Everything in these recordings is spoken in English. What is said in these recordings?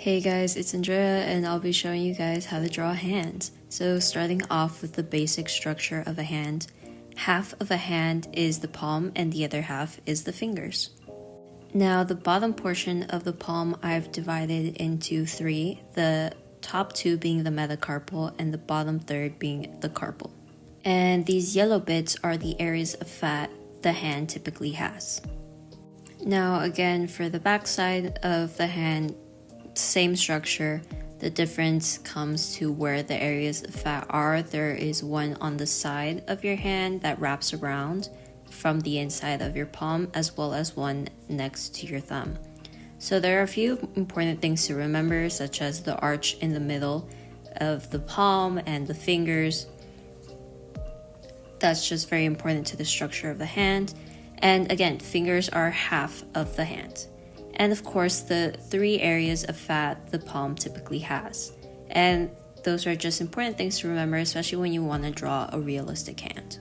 Hey guys, it's Andrea and I'll be showing you guys how to draw hands. So starting off with the basic structure of a hand, half of a hand is the palm and the other half is the fingers. Now the bottom portion of the palm I've divided into three, the top two being the metacarpal and the bottom third being the carpal. And these yellow bits are the areas of fat the hand typically has. Now again, for the back side of the hand, same structure. The difference comes to where the areas of fat are. There is one on the side of your hand that wraps around from the inside of your palm, as well as one next to your thumb. So there are a few important things to remember, such as the arch in the middle of the palm and the fingers. That's just very important to the structure of the hand. And again, fingers are half of the hand. And of course, the three areas of fat the palm typically has. And those are just important things to remember, especially when you want to draw a realistic hand.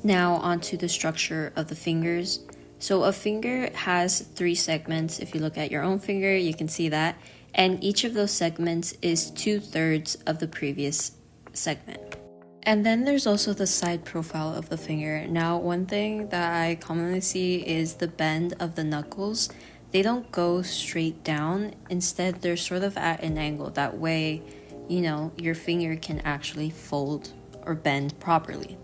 Now onto the structure of the fingers. So a finger has three segments. If you look at your own finger, you can see that. And each of those segments is 2/3 of the previous segment. And then there's also the side profile of the finger. Now, one thing that I commonly see is the bend of the knuckles. They don't go straight down. Instead, they're sort of at an angle. That way, your finger can actually fold or bend properly.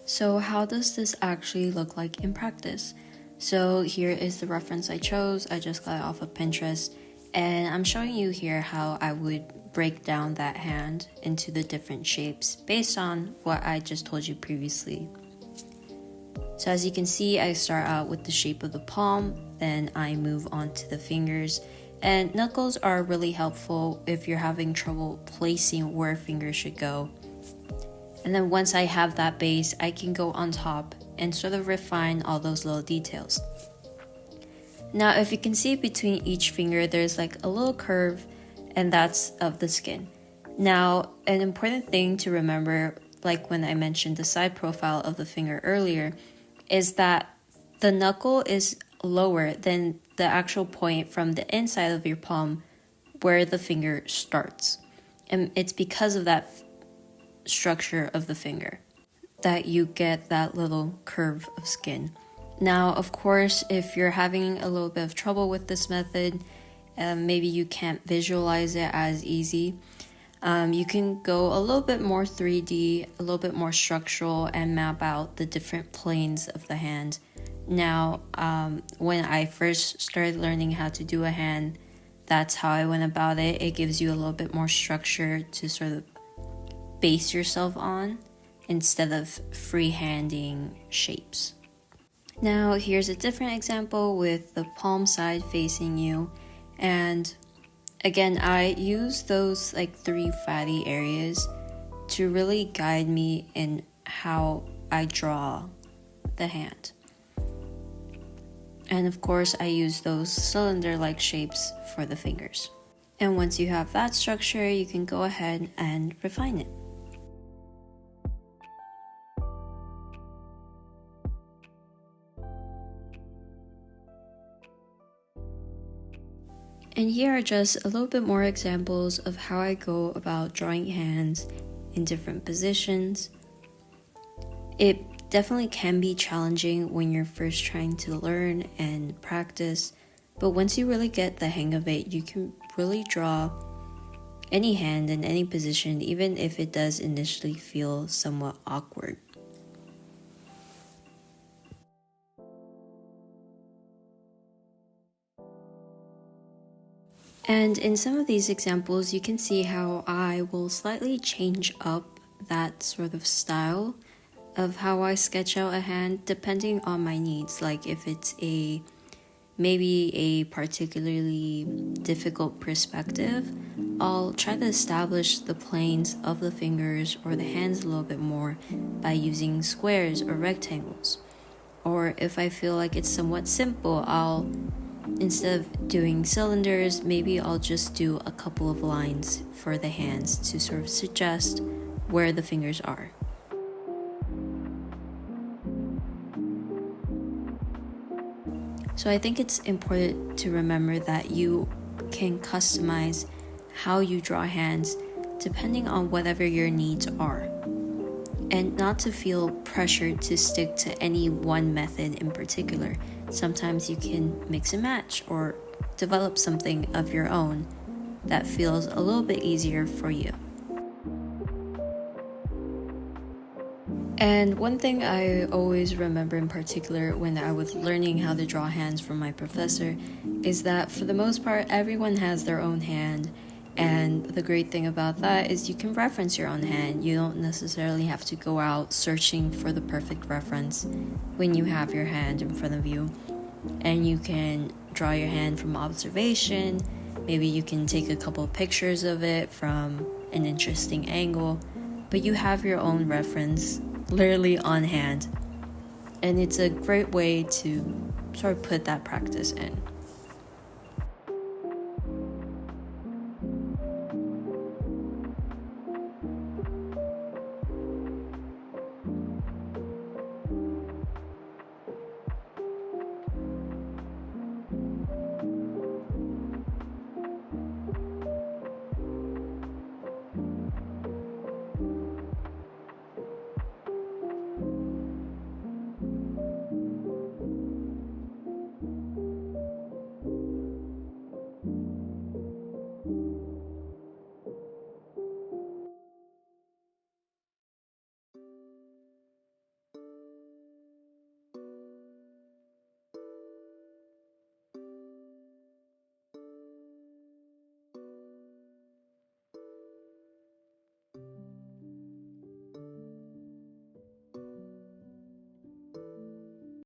So how does this actually look like in practice? So here is the reference I chose. I just got it off of Pinterest. And I'm showing you here how I would break down that hand into the different shapes based on what I just told you previously. So as you can see, I start out with the shape of the palm, then I move on to the fingers. And knuckles are really helpful if you're having trouble placing where fingers should go. And then once I have that base, I can go on top and sort of refine all those little details. Now, if you can see between each finger, there's like a little curve, and that's of the skin. Now, an important thing to remember, like when I mentioned the side profile of the finger earlier, is that the knuckle is lower than the actual point from the inside of your palm where the finger starts. And it's because of that structure of the finger that you get that little curve of skin. Now, of course, if you're having a little bit of trouble with this method, maybe you can't visualize it as easy. You can go a little bit more 3D, a little bit more structural, and map out the different planes of the hand. Now, when I first started learning how to do a hand, that's how I went about it. It gives you a little bit more structure to sort of base yourself on instead of freehanding shapes. Now, here's a different example with the palm side facing you. And again, I use those like three fatty areas to really guide me in how I draw the hand. And of course, I use those cylinder-like shapes for the fingers. And once you have that structure, you can go ahead and refine it. And here are just a little bit more examples of how I go about drawing hands in different positions. It definitely can be challenging when you're first trying to learn and practice, but once you really get the hang of it, you can really draw any hand in any position, even if it does initially feel somewhat awkward. And in some of these examples, you can see how I will slightly change up that sort of style of how I sketch out a hand depending on my needs. Like if it's maybe a particularly difficult perspective, I'll try to establish the planes of the fingers or the hands a little bit more by using squares or rectangles. Or if I feel like it's somewhat simple, instead of doing cylinders, maybe I'll just do a couple of lines for the hands to sort of suggest where the fingers are. So I think it's important to remember that you can customize how you draw hands depending on whatever your needs are, and not to feel pressured to stick to any one method in particular. Sometimes you can mix and match or develop something of your own that feels a little bit easier for you. And one thing I always remember in particular when I was learning how to draw hands from my professor is that for the most part, everyone has their own hand. And the great thing about that is you can reference your own hand. You don't necessarily have to go out searching for the perfect reference when you have your hand in front of you. And you can draw your hand from observation. Maybe you can take a couple pictures of it from an interesting angle. But you have your own reference literally on hand. And it's a great way to sort of put that practice in.